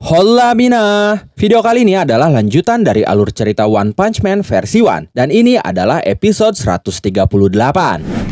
Hola Mina! Video kali ini adalah lanjutan dari alur cerita One Punch Man versi 1 dan ini adalah episode 138.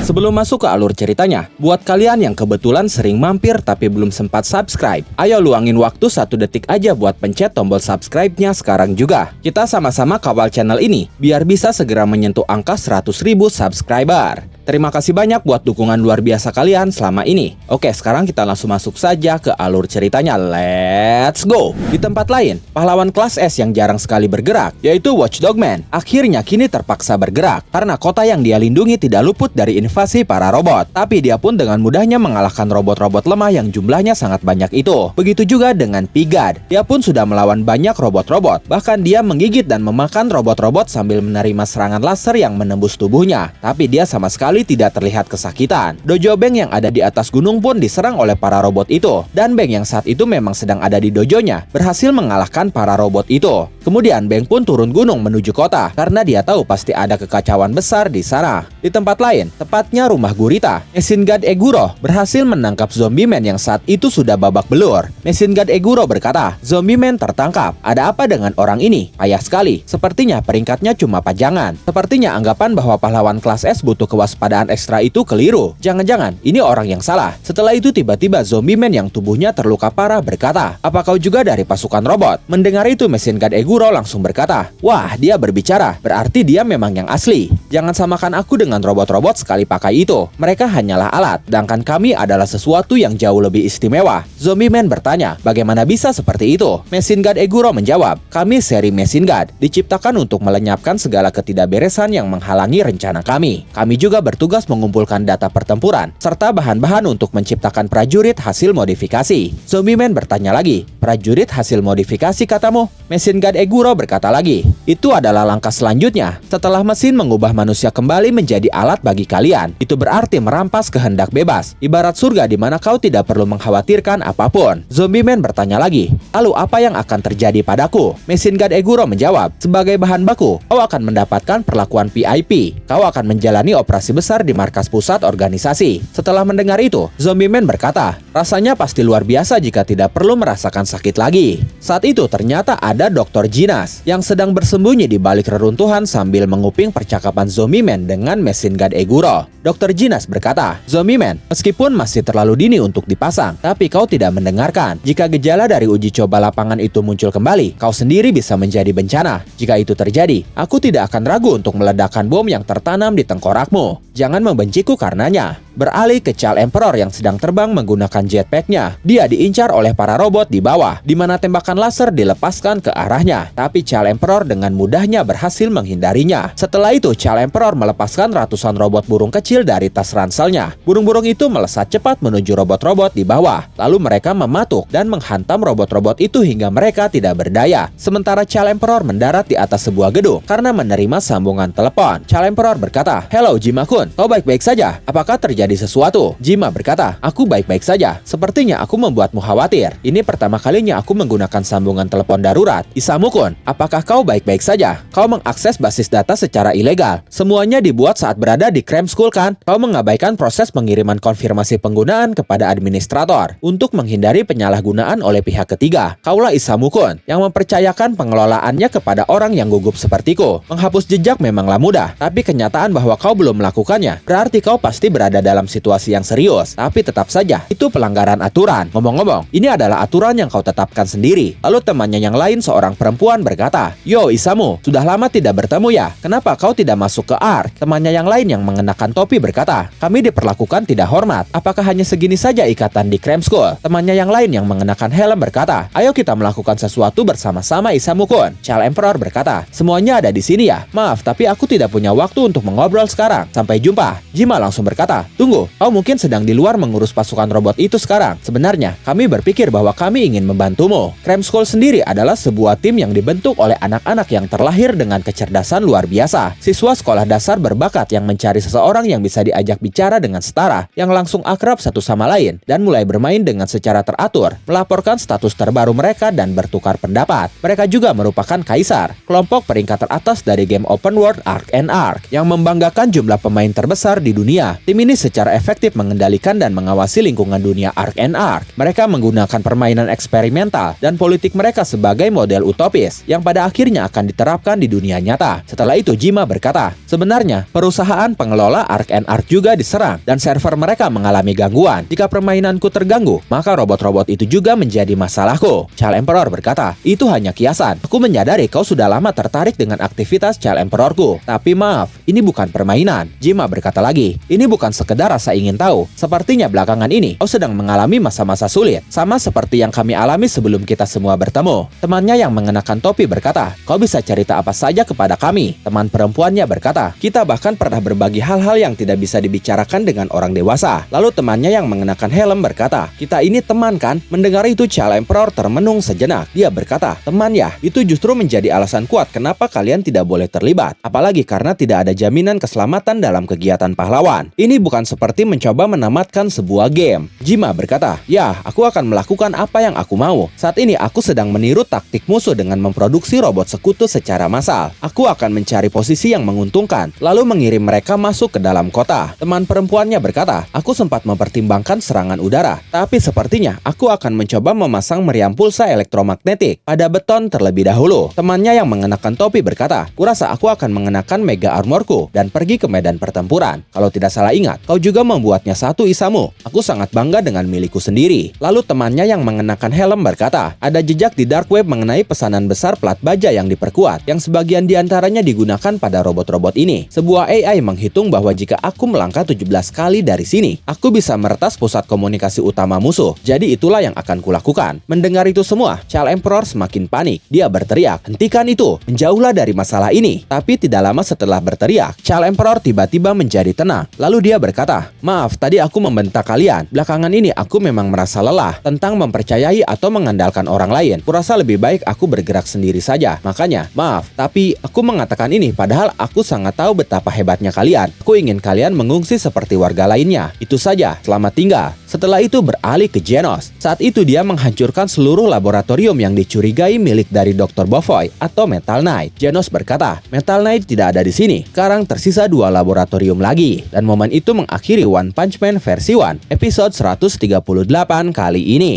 Sebelum masuk ke alur ceritanya, buat kalian yang kebetulan sering mampir tapi belum sempat subscribe, ayo luangin waktu 1 detik aja buat pencet tombol subscribe-nya sekarang juga. Kita sama-sama kawal channel ini, biar bisa segera menyentuh angka 100.000 subscriber. Terima kasih banyak buat dukungan luar biasa kalian selama ini. Oke, sekarang kita langsung masuk saja ke alur ceritanya. Let's go! Di tempat lain, pahlawan kelas S yang jarang sekali bergerak, yaitu Watchdog Man, akhirnya kini terpaksa bergerak karena kota yang dia lindungi tidak luput dari invasi para robot. Tapi dia pun dengan mudahnya mengalahkan robot-robot lemah yang jumlahnya sangat banyak itu. Begitu juga dengan Pigad. Dia pun sudah melawan banyak robot-robot. Bahkan dia menggigit dan memakan robot-robot sambil menerima serangan laser yang menembus tubuhnya. Tapi dia sama sekali tidak terlihat kesakitan. Dojo Beng yang ada di atas gunung pun diserang oleh para robot itu. Dan Beng yang saat itu memang sedang ada di dojonya berhasil mengalahkan para robot itu. Kemudian Beng pun turun gunung menuju kota karena dia tahu pasti ada kekacauan besar di sana. Di tempat lain, tepatnya rumah Gurita, Machine God Eguro berhasil menangkap Zombie Man yang saat itu sudah babak belur. Machine God Eguro berkata, "Zombie Man tertangkap. Ada apa dengan orang ini? Payah sekali. Sepertinya peringkatnya cuma pajangan. Sepertinya anggapan bahwa pahlawan kelas S butuh kewaspadaan ekstra itu keliru. Jangan-jangan ini orang yang salah." Setelah itu tiba-tiba Zombie Man yang tubuhnya terluka parah berkata, "Apa kau juga dari pasukan robot?" Mendengar itu Machine God Eguro langsung berkata, "Wah, dia berbicara. Berarti dia memang yang asli. Jangan samakan aku dengan robot-robot sekali pakai itu. Mereka hanyalah alat, sedangkan kami adalah sesuatu yang jauh lebih istimewa." Zombie Man bertanya, "Bagaimana bisa seperti itu?" Machine God Eguro menjawab, "Kami seri Machine God, diciptakan untuk melenyapkan segala ketidakberesan yang menghalangi rencana kami. Kami juga bertugas mengumpulkan data pertempuran, serta bahan-bahan untuk menciptakan prajurit hasil modifikasi." Zombie Man bertanya lagi, "Prajurit hasil modifikasi katamu?" Machine God Eguro berkata lagi, "Itu adalah langkah selanjutnya. Setelah mesin mengubah manusia kembali menjadi alat bagi kalian, itu berarti merampas kehendak bebas, ibarat surga di mana kau tidak perlu mengkhawatirkan apapun." Zombie Man bertanya lagi, "Lalu apa yang akan terjadi padaku?" Machine God Eguro menjawab, "Sebagai bahan baku, kau akan mendapatkan perlakuan VIP. Kau akan menjalani operasi besar di markas pusat organisasi." Setelah mendengar itu, Zombie Man berkata, "Rasanya pasti luar biasa jika tidak perlu merasakan sakit lagi." Saat itu ternyata ada Dr. Jinas yang sedang bersembunyi di balik reruntuhan sambil menguping percakapan Zombie Man dengan Machine God Eguro. Dr. Jinas berkata, "Zombie Man, meskipun masih terlalu dini untuk dipasang, tapi kau tidak mendengarkan. Jika gejala dari uji coba lapangan itu muncul kembali, kau sendiri bisa menjadi bencana. Jika itu terjadi, aku tidak akan ragu untuk meledakkan bom yang tertanam di tengkorakmu. Jangan membenciku karenanya." Beralih ke Child Emperor yang sedang terbang menggunakan jetpacknya. Dia diincar oleh para robot di bawah, di mana tembakan laser dilepaskan ke arahnya. Tapi Child Emperor dengan mudahnya berhasil menghindarinya. Setelah itu, Child Emperor melepaskan ratusan robot burung kecil dari tas ranselnya. Burung-burung itu melesat cepat menuju robot-robot di bawah. Lalu mereka mematuk dan menghantam robot-robot itu hingga mereka tidak berdaya. Sementara Child Emperor mendarat di atas sebuah gedung karena menerima sambungan telepon. Child Emperor berkata, "Hello Jima-kun, kau baik-baik saja? Apakah terjadi sesuatu?" Jima berkata, "Aku baik-baik saja. Sepertinya aku membuatmu khawatir. Ini pertama kalinya aku menggunakan sambungan telepon darurat. Isamu-kun, apakah kau baik-baik saja? Kau mengakses basis data secara ilegal. Semuanya dibuat saat berada di Cram School kan? Kau mengabaikan proses pengiriman konfirmasi penggunaan kepada administrator untuk menghindari penyalahgunaan oleh pihak ketiga. Kaulah Isamu-kun yang mempercayakan pengelolaannya kepada orang yang gugup sepertiku. Menghapus jejak memanglah mudah, tapi kenyataan bahwa kau belum melakukannya berarti kau pasti berada dalam situasi yang serius. Tapi tetap saja, itu pelanggaran aturan. Ngomong-ngomong, ini adalah aturan yang kau tetapkan sendiri." Lalu temannya yang lain, seorang perempuan, berkata, "Yo Isamu, sudah lama tidak bertemu ya? Kenapa kau tidak masuk ke ARK?" Temannya yang lain yang mengenakan topi berkata, "Kami diperlakukan tidak hormat. Apakah hanya segini saja ikatan di Cram School?" Temannya yang lain yang mengenakan helm berkata, "Ayo kita melakukan sesuatu bersama-sama Isamu-kun." Child Emperor berkata, "Semuanya ada di sini ya? Maaf, tapi aku tidak punya waktu untuk mengobrol sekarang. Sampai jumpa. Jima langsung berkata, tunggu, kau mungkin sedang di luar mengurus pasukan robot itu sekarang. Sebenarnya, kami berpikir bahwa kami ingin membantumu. Creme School sendiri adalah sebuah tim yang dibentuk oleh anak-anak yang terlahir dengan kecerdasan luar biasa. Siswa sekolah dasar berbakat yang mencari seseorang yang bisa diajak bicara dengan setara, yang langsung akrab satu sama lain, dan mulai bermain dengan secara teratur, melaporkan status terbaru mereka dan bertukar pendapat. Mereka juga merupakan Kaisar, kelompok peringkat teratas dari game open world Ark and Ark, yang membanggakan jumlah pemain terbesar di dunia. Tim ini secara efektif mengendalikan dan mengawasi lingkungan dunia Ark and Ark. Mereka menggunakan permainan eksperimental dan politik mereka sebagai model utopis, yang pada akhirnya akan diterapkan di dunia nyata. Setelah itu Jima berkata, sebenarnya perusahaan pengelola Ark and Ark juga diserang, dan server mereka mengalami gangguan. Jika permainanku terganggu, maka robot-robot itu juga menjadi masalahku. Child Emperor berkata, itu hanya kiasan. Aku menyadari kau sudah lama tertarik dengan aktivitas Child Emperorku. Tapi maaf, ini bukan permainan. Jima berkata lagi, ini bukan sekedar rasa ingin tahu. Sepertinya belakangan ini, kau sedang mengalami masa-masa sulit. Sama seperti yang kami alami sebelum kita semua bertemu. Temannya yang mengenakan topi berkata, kau bisa cerita apa saja kepada kami. Teman perempuannya berkata, kita bahkan pernah berbagi hal-hal yang tidak bisa dibicarakan dengan orang dewasa. Lalu temannya yang mengenakan helm berkata, kita ini teman kan? Mendengar itu Child Emperor termenung sejenak. Dia berkata, teman ya, itu justru menjadi alasan kuat kenapa kalian tidak boleh terlibat. Apalagi karena tidak ada jaminan keselamatan dalam kegiatan pahlawan. Ini bukan seperti mencoba menamatkan sebuah game. Jima berkata, ya, aku akan melakukan apa yang aku mau. Saat ini aku sedang meniru taktik musuh dengan memproduksi robot sekutu secara massal. Aku akan mencari posisi yang menguntungkan, lalu mengirim mereka masuk ke dalam kota. Teman perempuannya berkata, aku sempat mempertimbangkan serangan udara, tapi sepertinya aku akan mencoba memasang meriam pulsa elektromagnetik pada beton terlebih dahulu. Temannya yang mengenakan topi berkata, kurasa aku akan mengenakan mega armorku dan pergi ke medan pertempuran. Kalau tidak salah ingat, kau juga membuatnya satu isamu. Aku sangat bangga dengan milikku sendiri. Lalu temannya yang mengenakan helm berkata, ada jejak di dark web mengenai pesanan besar plat baja yang diperkuat, yang sebagian diantaranya digunakan pada robot-robot ini. Sebuah AI menghitung bahwa jika aku melangkah 17 kali dari sini, aku bisa meretas pusat komunikasi utama musuh. Jadi itulah yang akan kulakukan. Mendengar itu semua, Child Emperor semakin panik. Dia berteriak, hentikan itu, menjauhlah dari masalah ini. Tapi tidak lama setelah berteriak, Child Emperor tiba-tiba menjadi tenang. Lalu dia berkata, maaf, tadi aku membentak kalian. Belakangan ini aku memang merasa lelah tentang mempercayai atau mengandalkan orang lain. Kurasa lebih baik aku bergerak sendiri saja. Makanya, maaf, tapi aku mengatakan ini padahal aku sangat tahu betapa hebatnya kalian. Aku ingin kalian mengungsi seperti warga lainnya. Itu saja, selamat tinggal. Setelah itu beralih ke Genos. Saat itu dia menghancurkan seluruh laboratorium yang dicurigai milik dari Dr. Bofoy atau Metal Knight. Genos berkata, Metal Knight tidak ada di sini. Sekarang tersisa 2 laboratorium lagi. Dan momen itu mengakhiri One Punch Man versi 1, episode 138 kali ini.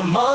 More